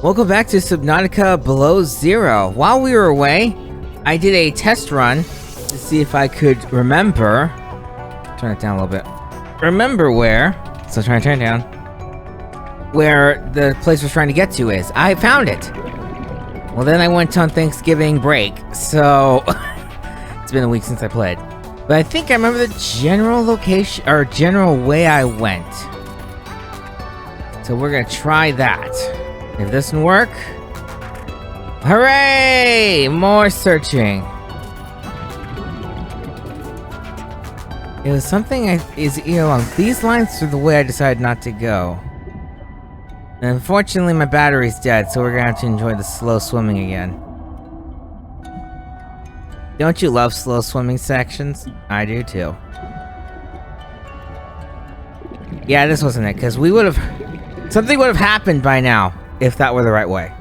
Welcome back to Subnautica Below Zero. While we were away, I did a test run to see if I could remember. Turn it down a little bit. Remember where? So try to turn it down. Where the place we're trying to get to is. I found it. Well, then I went on Thanksgiving break, so it's been a week since I played. But I think I remember the general location or general way I went. So we're gonna try that. If this doesn't work, hooray! More searching. It was something along these lines are the way I decided not to go. And unfortunately, my battery's dead, so we're gonna have to enjoy the slow swimming again. Don't you love slow swimming sections? I do too. Yeah, this wasn't it, because we would have... Something would have happened by now, if that were the right way.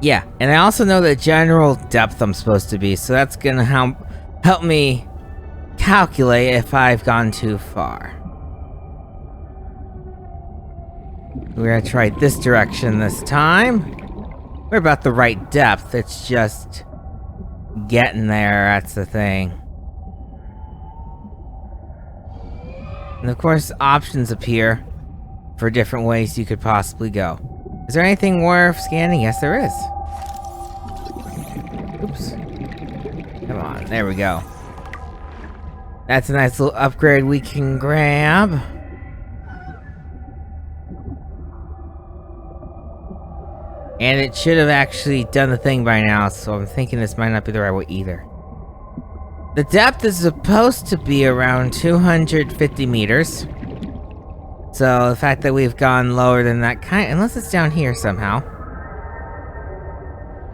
Yeah, and I also know the general depth I'm supposed to be, so that's gonna help me calculate if I've gone too far. We're gonna try this direction this time. We're about the right depth, it's just getting there, that's the thing. And of course, options appear for different ways you could possibly go. Is there anything worth scanning? Yes, there is. Oops. Come on, there we go. That's a nice little upgrade we can grab. And it should have actually done the thing by now, so I'm thinking this might not be the right way either. The depth is supposed to be around 250 meters. So the fact that we've gone lower than that unless it's down here somehow.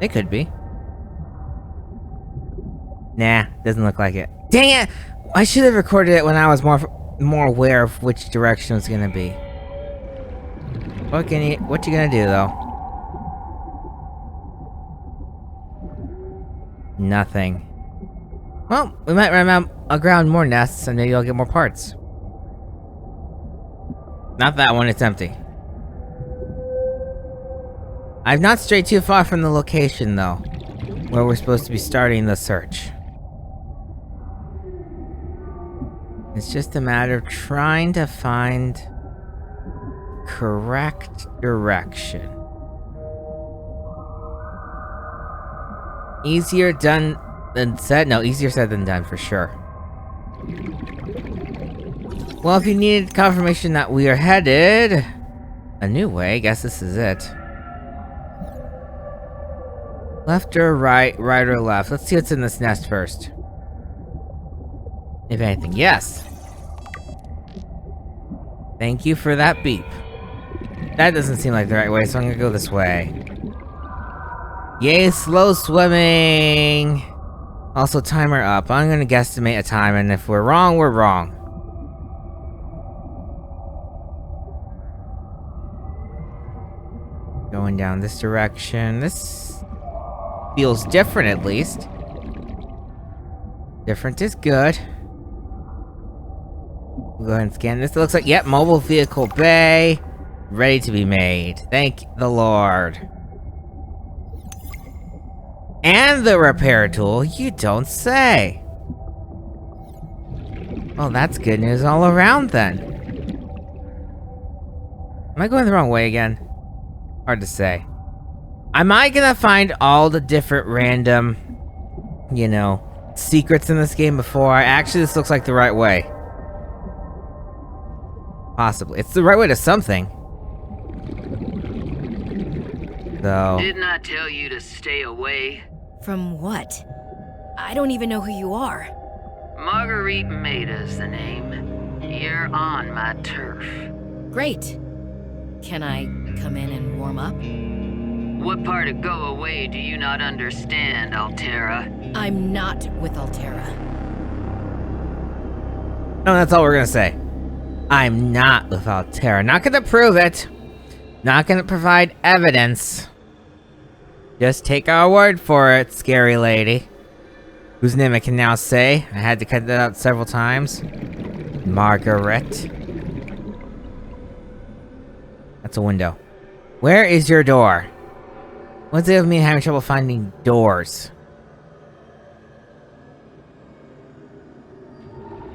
It could be. Nah, doesn't look like it. Dang it! I should have recorded it when I was more aware of which direction it's gonna be. What you gonna do though? Nothing. Well, we might run aground more nests and maybe I'll get more parts. Not that one, it's empty. I've not strayed too far from the location though, where we're supposed to be starting the search. It's just a matter of trying to find correct direction. Easier done than said? No, easier said than done for sure. Well, if you needed confirmation that we are headed a new way, I guess this is it. Left or right, right or left? Let's see what's in this nest first. If anything, yes. Thank you for that beep. That doesn't seem like the right way, so I'm gonna go this way. Yay, slow swimming! Also, timer up. I'm gonna guesstimate a time, and if we're wrong, we're wrong. Going down this direction. This feels different, at least. Different is good. We'll go ahead and scan this. It looks like, yep, mobile vehicle bay. Ready to be made. Thank the Lord. And the repair tool, you don't say. Well, that's good news all around then. Am I going the wrong way again? Hard to say. Am I gonna find all the different random, secrets in this game before this looks like the right way. Possibly. It's the right way to something. Though. Didn't I tell you to stay away? From what? I don't even know who you are. Marguerite Maida's the name. You're on my turf. Great. Can I come in and warm up? What part of go away do you not understand, Altera? I'm not with Altera. No, that's all we're gonna say. I'm not with Altera. Not gonna prove it. Not gonna provide evidence. Just take our word for it, scary lady. Whose name I can now say. I had to cut that out several times. Margaret. That's a window. Where is your door? What's it with me having trouble finding doors?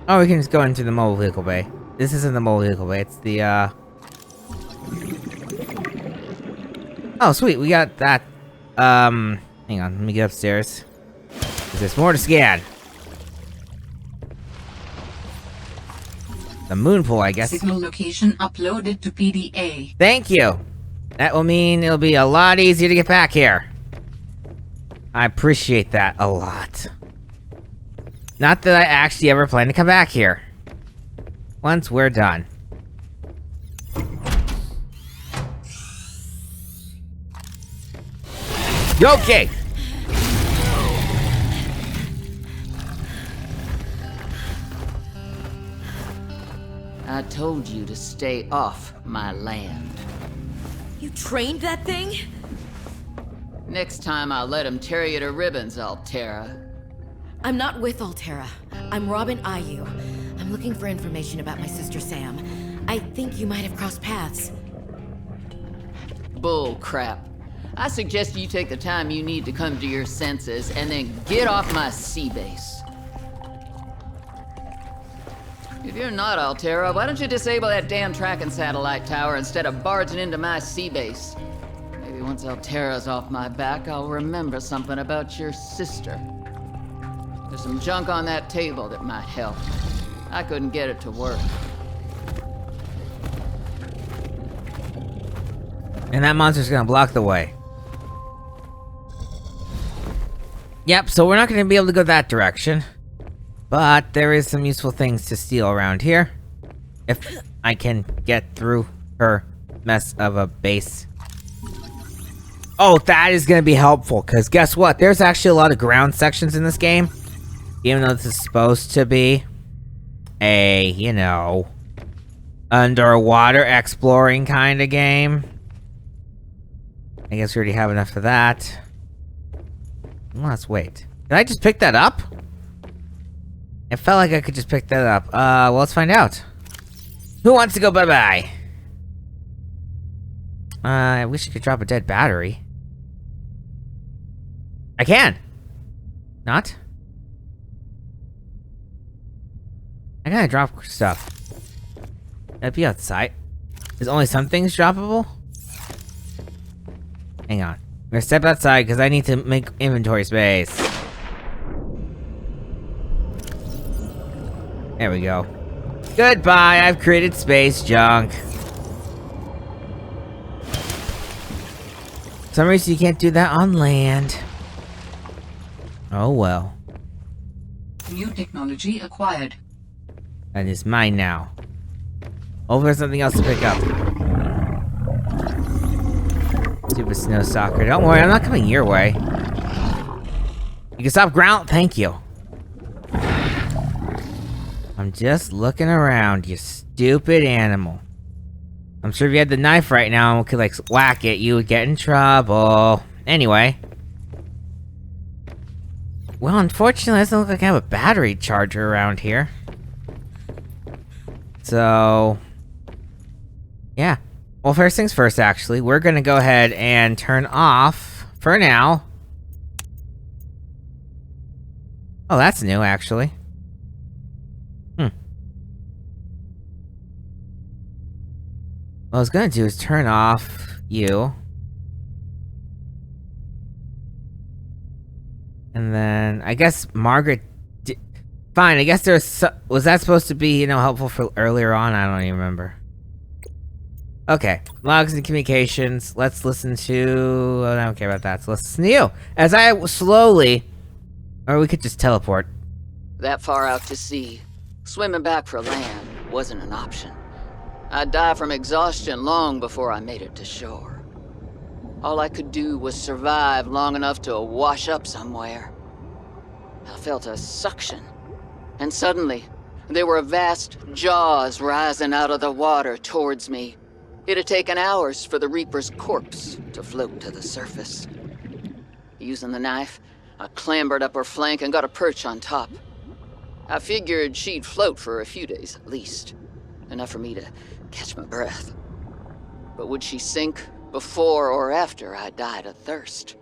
Oh, we can just go into the mobile vehicle bay. This isn't the mobile vehicle bay, it's the, Oh, sweet, we got that. Hang on, let me get upstairs. There's more to scan. The moon pool, I guess. Signal location uploaded to PDA. Thank you. That will mean it'll be a lot easier to get back here. I appreciate that a lot. Not that I actually ever plan to come back here. Once we're done. Okay. I told you to stay off my land. You trained that thing? Next time I'll let him tear you to ribbons, Altera. I'm not with Altera. I'm Robin Ayu. I'm looking for information about my sister Sam. I think you might have crossed paths. Bull crap. I suggest you take the time you need to come to your senses and then get off my sea base. If you're not Altera, why don't you disable that damn tracking satellite tower instead of barging into my sea base? Maybe once Altera's off my back, I'll remember something about your sister. There's some junk on that table that might help. I couldn't get it to work. And that monster's gonna block the way. Yep, so we're not gonna be able to go that direction. But there is some useful things to steal around here. If I can get through her mess of a base. Oh, that is gonna be helpful, because guess what? There's actually a lot of ground sections in this game. Even though this is supposed to be a, you know, underwater exploring kind of game. I guess we already have enough of that. Well, let's wait. Did I just pick that up? It felt like I could just pick that up. Well, let's find out. Who wants to go bye-bye? I wish I could drop a dead battery. I can! Not? I gotta drop stuff. That'd be outside. Is only some things droppable? Hang on. I'm gonna step outside because I need to make inventory space. There we go. Goodbye, I've created space junk. For some reason you can't do that on land. Oh well. New technology acquired. That is mine now. Hopefully there's something else to pick up. Stupid snow stalker. Don't worry, I'm not coming your way. You can stop ground. Thank you. I'm just looking around, you stupid animal. I'm sure if you had the knife right now and could like whack it, you would get in trouble. Anyway. Well, unfortunately, it doesn't look like I have a battery charger around here. So, yeah. Well, first things first, actually. We're gonna go ahead and turn off, for now. Oh, that's new, actually. What I was gonna do is turn off you. And then, I guess Margaret... Fine, I guess there's... Was that supposed to be, you know, helpful for earlier on? I don't even remember. Okay, logs and communications. Let's listen to... Oh, I don't care about that. So let's listen to you. As I slowly... Or we could just teleport. That far out to sea, swimming back for land wasn't an option. I'd die from exhaustion long before I made it to shore. All I could do was survive long enough to wash up somewhere. I felt a suction, and suddenly, there were vast jaws rising out of the water towards me. It had taken hours for the Reaper's corpse to float to the surface. Using the knife, I clambered up her flank and got a perch on top. I figured she'd float for a few days at least, enough for me to catch my breath. but would she sink before or after I died of thirst?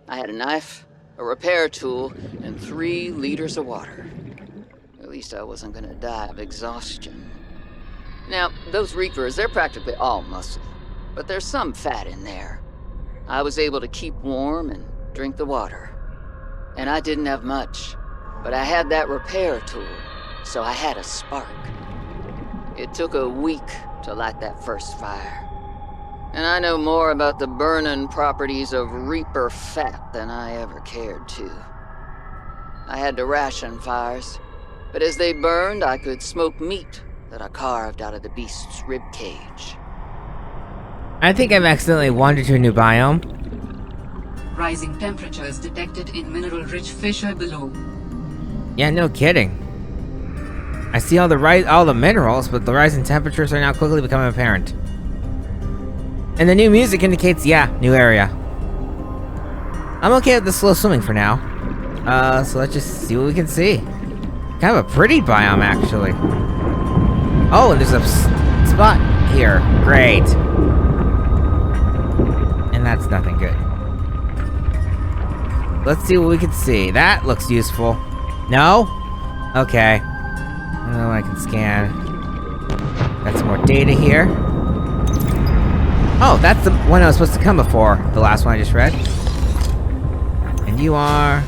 I had a knife, a repair tool, and 3 liters of water. At least I wasn't gonna die of exhaustion. Now, those Reapers, they're practically all muscle, but there's some fat in there. I was able to keep warm and drink the water. And I didn't have much, but I had that repair tool, so I had a spark. It took a week to light that first fire. And I know more about the burning properties of Reaper fat than I ever cared to. I had to ration fires, but as they burned, I could smoke meat that I carved out of the beast's rib cage. I think I've accidentally wandered to a new biome. Rising temperatures detected in mineral-rich fissure below. Yeah, no kidding. I see all the minerals, but the rising temperatures are now quickly becoming apparent. And the new music indicates, yeah, new area. I'm okay with the slow swimming for now. So let's just see what we can see. Kind of a pretty biome, actually. Oh, and there's a spot here. Great. And that's nothing good. Let's see what we can see. That looks useful. No? Okay. Oh, I can scan. Got some more data here. Oh, that's the one I was supposed to come before. The last one I just read. And you are...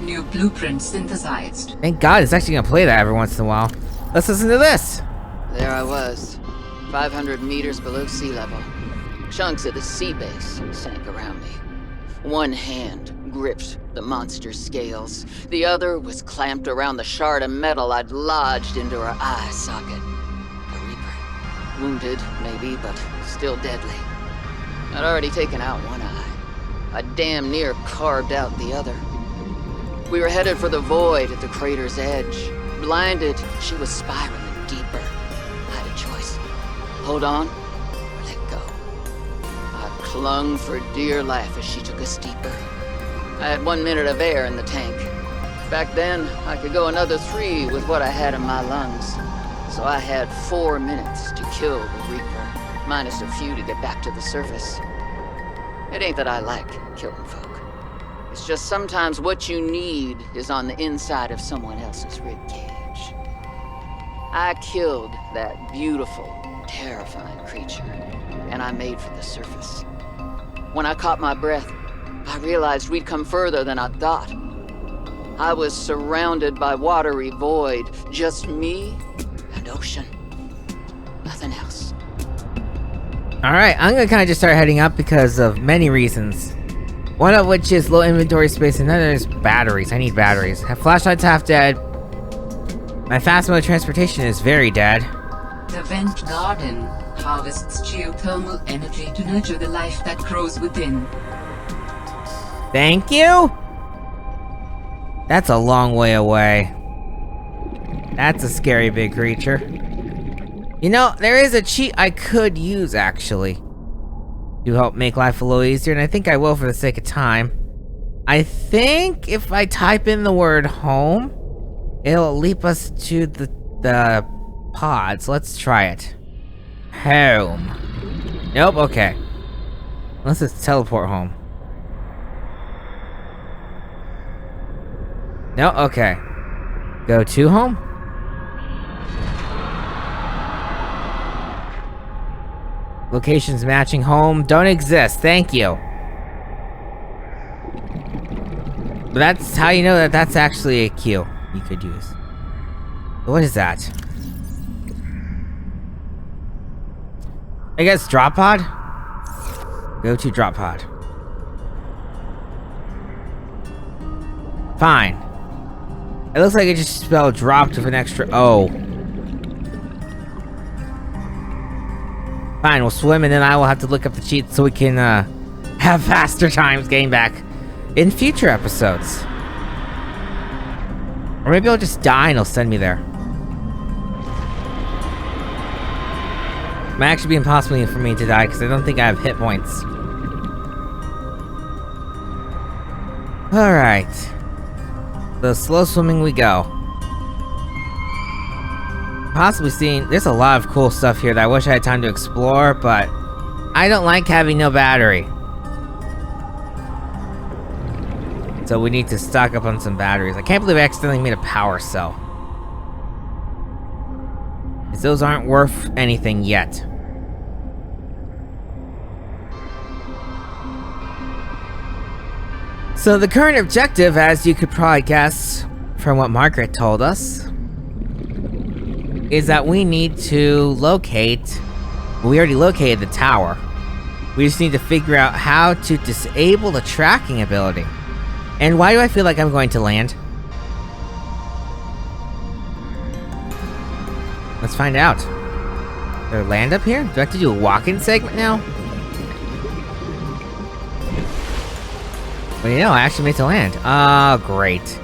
New blueprint synthesized. Thank God, it's actually gonna play that every once in a while. Let's listen to this. There I was, 500 meters below sea level. Chunks of the sea base sank around me. One hand gripped the monster's scales. The other was clamped around the shard of metal I'd lodged into her eye socket. A Reaper. Wounded, maybe, but still deadly. I'd already taken out one eye. I damn near carved out the other. We were headed for the void at the crater's edge. Blinded, she was spiraling deeper. I had a choice. Hold on, or let go. I clung for dear life as she took us deeper. I had 1 minute of air in the tank. Back then, I could go another 3 with what I had in my lungs. So I had 4 minutes to kill the Reaper, minus a few to get back to the surface. It ain't that I like killing folk. It's just sometimes what you need is on the inside of someone else's ribcage. I killed that beautiful, terrifying creature, and I made for the surface. When I caught my breath, I realized we'd come further than I thought. I was surrounded by watery void, just me and ocean. Nothing else. Alright, I'm gonna kinda just start heading up because of many reasons. One of which is low inventory space, and another is batteries. I need batteries. Flashlight's half dead. My fast mode of transportation is very dead. The vent garden harvests geothermal energy to nurture the life that grows within. Thank you? That's a long way away. That's a scary big creature. You know, there is a cheat I could use, actually, to help make life a little easier, and I think I will for the sake of time. I think if I type in the word home, it'll leap us to the pods. Let's try it. Home. Nope, okay. Let's just teleport home. No, okay. Go to home? Locations matching home don't exist, thank you. But that's how you know that that's actually a queue you could use. What is that? I guess drop pod? Go to drop pod. Fine. It looks like it just spelled dropped with an extra O. Fine, we'll swim and then I will have to look up the cheats so we can have faster times getting back in future episodes. Or maybe I'll just die and it'll send me there. It might actually be impossible for me to die because I don't think I have hit points. Alright. So slow swimming we go. possibly seeing... There's a lot of cool stuff here that I wish I had time to explore, but I don't like having no battery. So we need to stock up on some batteries. I can't believe I accidentally made a power cell. 'Cause those aren't worth anything yet. So the current objective, as you could probably guess from what Margaret told us, is that we need to locate... We already located the tower. We just need to figure out how to disable the tracking ability. And why do I feel like I'm going to land? Let's find out. Is there land up here? Do I have to do a walk-in segment now? Well, you know, I actually made it to land. Oh, great.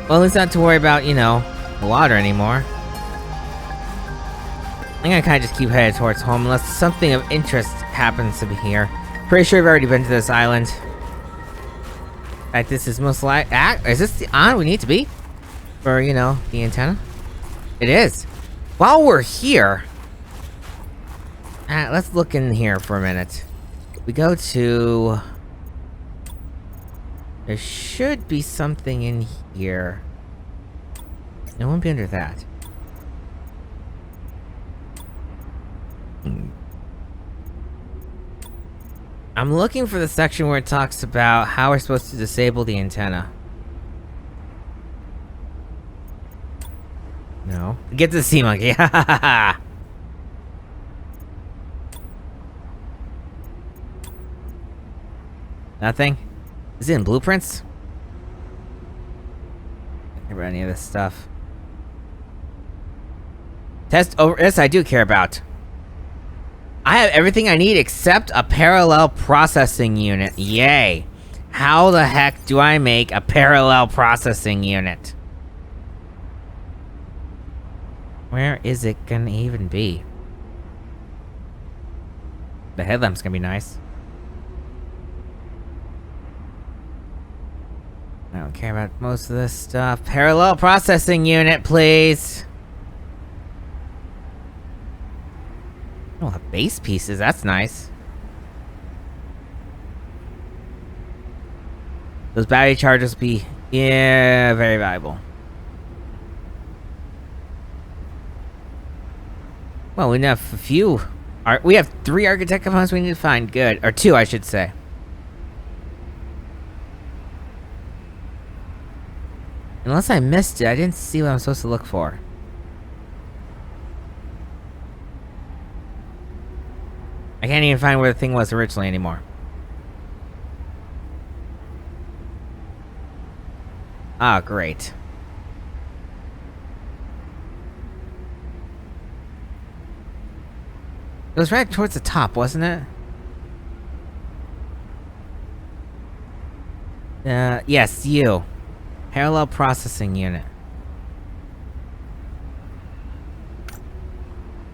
Well, at least not have to worry about, you know, the water anymore. I'm gonna kind of just keep headed towards home unless something of interest happens to be here. Pretty sure we've already been to this island. In fact, this is most like... is this the island we need to be? For, you know, the antenna? It is. While we're here... let's look in here for a minute. We go to... There should be something in here. It won't be under that. I'm looking for the section where it talks about how we're supposed to disable the antenna. No. Get to the sea monkey. Nothing? Is it in blueprints? I don't care about any of this stuff. Test over. This I do care about. I have everything I need except a parallel processing unit. Yay. How the heck do I make a parallel processing unit? Where is it gonna even be? The headlamp's gonna be nice. I don't care about most of this stuff. Parallel processing unit, please. Oh, base pieces, that's nice. Those battery chargers will be, yeah, very valuable. Well, we have a few. We have 3 architect components we need to find. Good. Or 2, I should say. Unless I missed it, I didn't see what I'm supposed to look for. I can't even find where the thing was originally anymore. Ah, great. It was right towards the top, wasn't it? Yes, you. Parallel processing unit.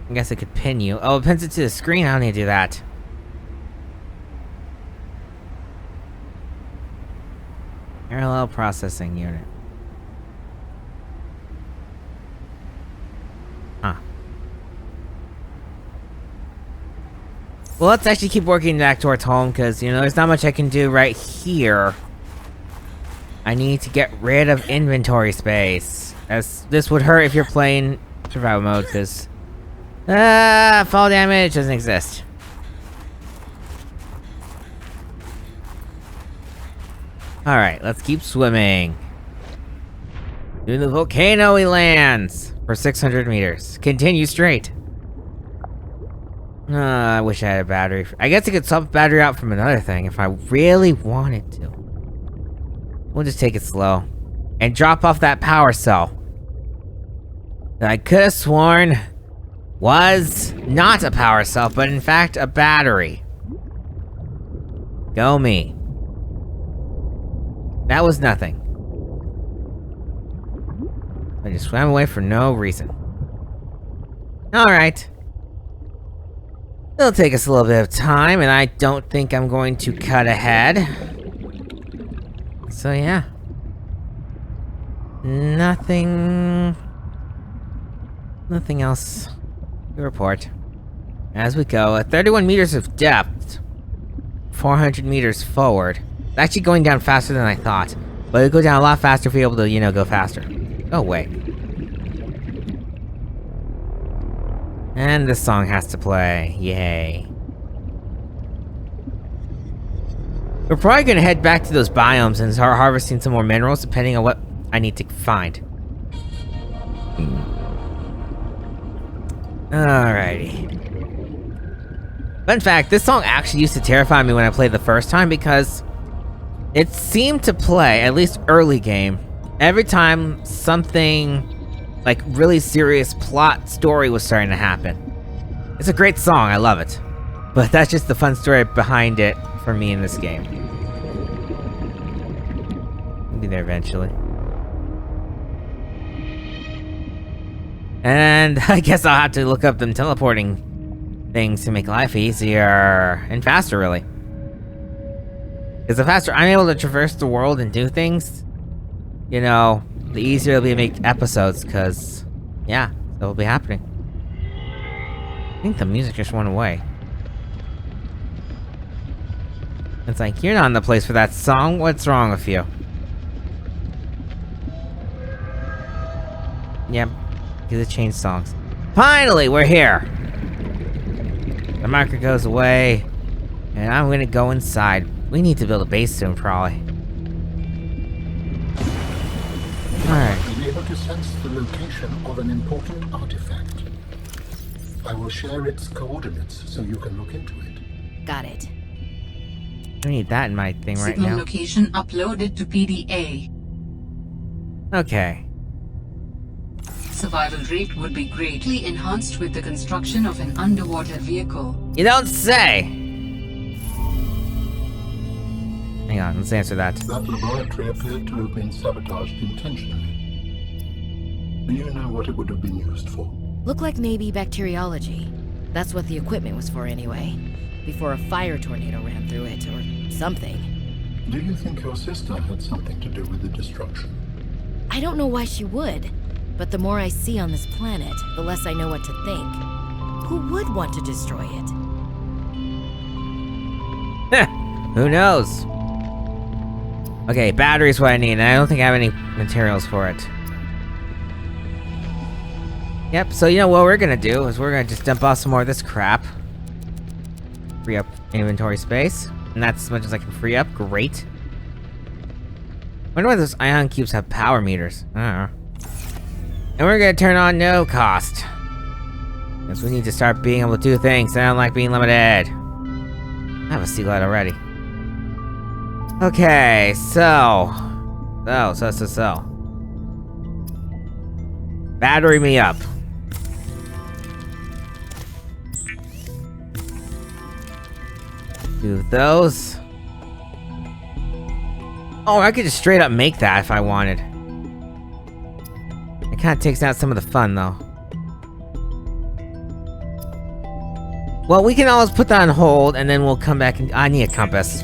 I guess I could pin you. Oh, it pins it to the screen? I don't need to do that. Parallel processing unit. Huh. Well, let's actually keep working back towards home, because, you know, there's not much I can do right here. I need to get rid of inventory space. As this would hurt if you're playing survival mode, because... fall damage doesn't exist. Alright, let's keep swimming. Through the volcano he lands! For 600 meters. Continue straight. I wish I had a battery. I guess I could swap a battery out from another thing if I really wanted to. We'll just take it slow. And drop off that power cell. That I could have sworn was not a power cell, but in fact a battery. Go me. That was nothing. I just swam away for no reason. Alright. It'll take us a little bit of time, and I don't think I'm going to cut ahead. So yeah. Nothing else to report. As we go, at 31 meters of depth, 400 meters forward. It's actually going down faster than I thought. But it'll go down a lot faster if we're able to, you know, go faster. Go away. And this song has to play. Yay. We're probably gonna head back to those biomes and start harvesting some more minerals, depending on what I need to find. Alrighty. Fun fact, this song actually used to terrify me when I played the first time because it seemed to play, at least early game, every time something like really serious plot story was starting to happen. It's a great song, I love it. But that's just the fun story behind it for me in this game. We'll be there eventually. And I guess I'll have to look up them teleporting things to make life easier and faster, really. Because the faster I'm able to traverse the world and do things, you know, the easier it'll be to make episodes, because, yeah, that'll be happening. I think the music just went away. It's like, you're not in the place for that song, what's wrong with you? Yep, because it changed songs. Finally, we're here! The marker goes away, and I'm gonna go inside. We need to build a base soon, probably. Alright. I'm able to sense the location of an important artifact. I will share its coordinates so you can look into it. Got it. I need that in my thing right Signal now. location uploaded to PDA. Okay. Survival rate would be greatly enhanced with the construction of an underwater vehicle. You don't say! Hang on, let's answer that. That laboratory appeared to have been sabotaged intentionally. Do you know what it would have been used for? Looked like maybe bacteriology. That's what the equipment was for anyway. Before a fire tornado ran through it, or something. Do you think your sister had something to do with the destruction? I don't know why she would. But the more I see on this planet, the less I know what to think. Who would want to destroy it? Who knows? Okay, battery's what I need, and I don't think I have any materials for it. Yep, so you know what we're gonna do is we're gonna just dump off some more of this crap. Free up inventory space. And that's as much as I can free up, great. Wonder why those ion cubes have power meters. I don't know. And we're gonna turn on no cost. Because we need to start being able to do things. I don't like being limited. I have a sea glide already. Okay, so. Battery me up. Do those. Oh, I could just straight up make that if I wanted. It kind of takes out some of the fun, though. Well, we can always put that on hold, and then we'll come back and... I need a compass.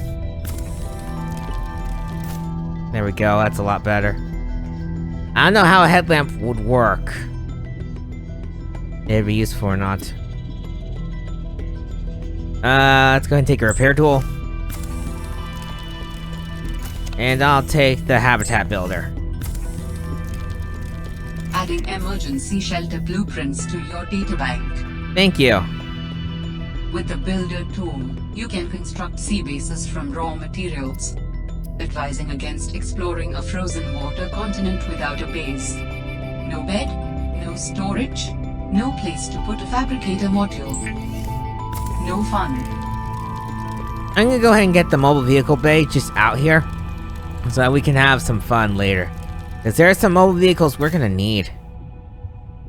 There we go, that's a lot better. I don't know how a headlamp would work. It'd be useful or not. Let's go ahead and take a repair tool. And I'll take the habitat builder. Adding emergency shelter blueprints to your databank. Thank you. With the builder tool, you can construct sea bases from raw materials. Advising against exploring a frozen water continent without a base. No bed, no storage, no place to put a fabricator module. No fun. I'm gonna go ahead and get the mobile vehicle bay just out here. So that we can have some fun later. Because there are some mobile vehicles we're gonna need.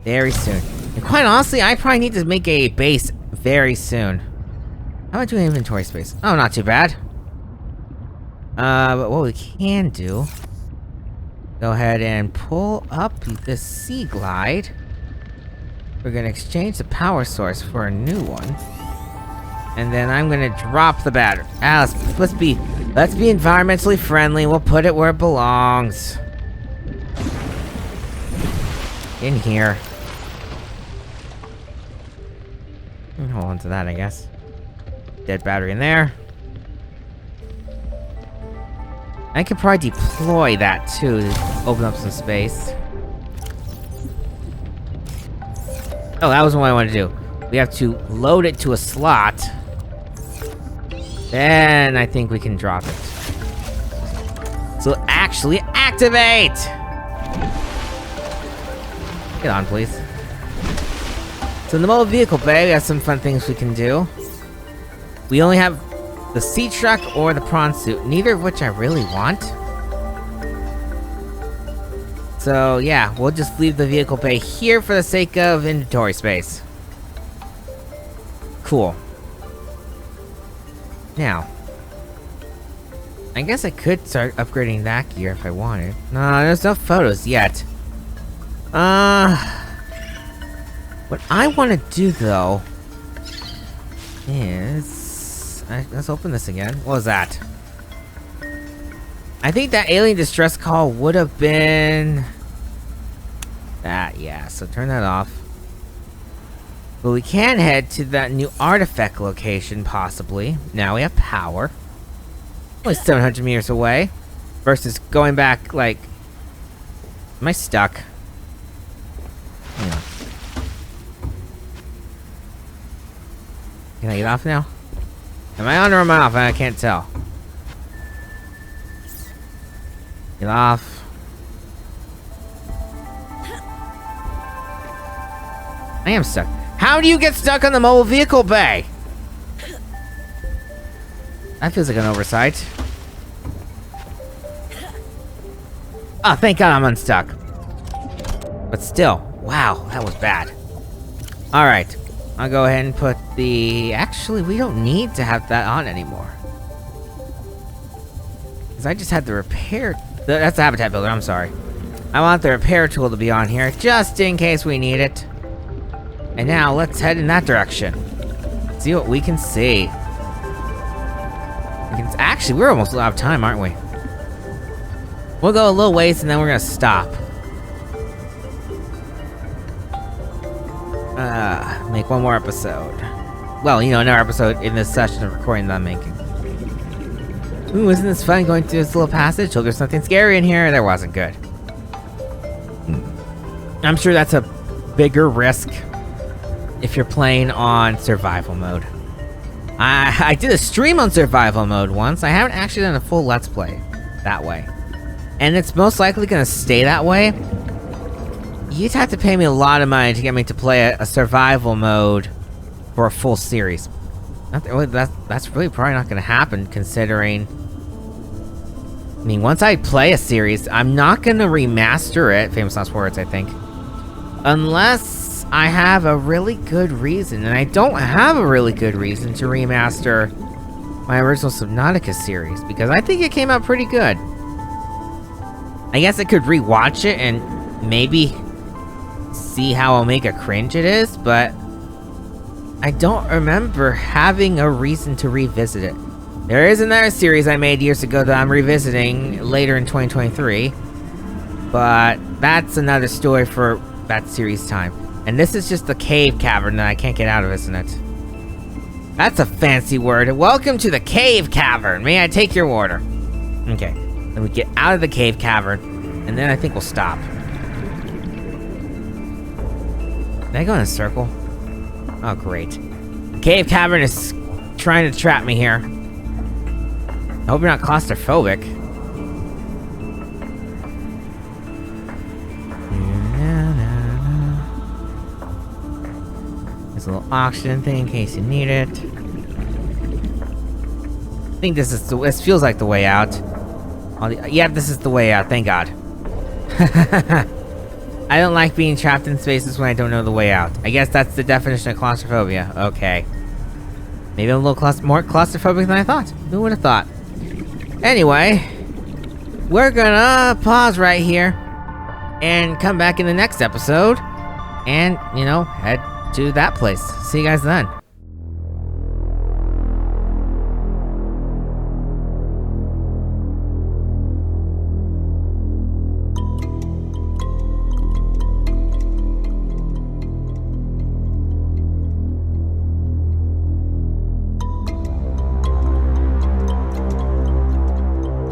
Very soon. And quite honestly, I probably need to make a base very soon. How about doing inventory space? Oh, not too bad. But what we can do... Go ahead and pull up the sea glide. We're gonna exchange the power source for a new one. And then I'm gonna drop the battery. Let's be environmentally friendly. We'll put it where it belongs. In here. Hold on to that, I guess. Dead battery in there. I could probably deploy that too to open up some space. Oh, that was what I wanted to do. We have to load it to a slot. Then I think we can drop it. So actually activate! Get on, please. So in the mobile vehicle bay, we have some fun things we can do. We only have the sea truck or the prawn suit, neither of which I really want. So yeah, we'll just leave the vehicle bay here for the sake of inventory space. Cool. Now, I guess I could start upgrading that gear if I wanted. No, there's no photos yet. What I want to do though is let's open this again. What was that? I think that alien distress call would have been that, yeah, so turn that off. But we can head to that new artifact location, possibly. Now we have power. Only 700 meters away. Versus going back, like... Am I stuck? Hang on. Can I get off now? Am I on or am I off? I can't tell. Get off. I am stuck. How do you get stuck on the mobile vehicle bay? That feels like an oversight. Oh, thank God I'm unstuck. But still, wow, that was bad. Alright, I'll go ahead and put the... Actually, we don't need to have that on anymore. Because I just had the repair... That's the habitat builder, I'm sorry. I want the repair tool to be on here, just in case we need it. And now, let's head in that direction. See what we can see. Actually, we're almost out of time, aren't we? We'll go a little ways and then we're gonna stop. Make one more episode. Well, you know, another episode in this session of recording that I'm making. Ooh, isn't this fun going through this little passage? Oh, there's something scary in here. There wasn't good. I'm sure that's a bigger risk if you're playing on survival mode. I did a stream on survival mode once. I haven't actually done a full let's play that way. And it's most likely gonna stay that way. You'd have to pay me a lot of money to get me to play a survival mode for a full series. That's really probably not gonna happen, considering... I mean, once I play a series, I'm not gonna remaster it, famous last words, I think. Unless I have a really good reason, and I don't have a really good reason to remaster my original Subnautica series, because I think it came out pretty good. I guess I could rewatch it and maybe see how Omega cringe it is, but I don't remember having a reason to revisit it. There is another series I made years ago that I'm revisiting later in 2023, but that's another story for that series time. And this is just the cave cavern that I can't get out of, isn't it? That's a fancy word. Welcome to the cave cavern. May I take your order? Okay. Then we get out of the cave cavern, and then I think we'll stop. Did I go in a circle? Oh, great. The cave cavern is trying to trap me here. I hope you're not claustrophobic. There's a little oxygen thing in case you need it. I think this feels like the way out. Yeah, this is the way out, thank God. I don't like being trapped in spaces when I don't know the way out. I guess that's the definition of claustrophobia. Okay. Maybe I'm a little more claustrophobic than I thought. Who would have thought? Anyway, we're gonna pause right here and come back in the next episode and, you know, head to that place. See you guys then.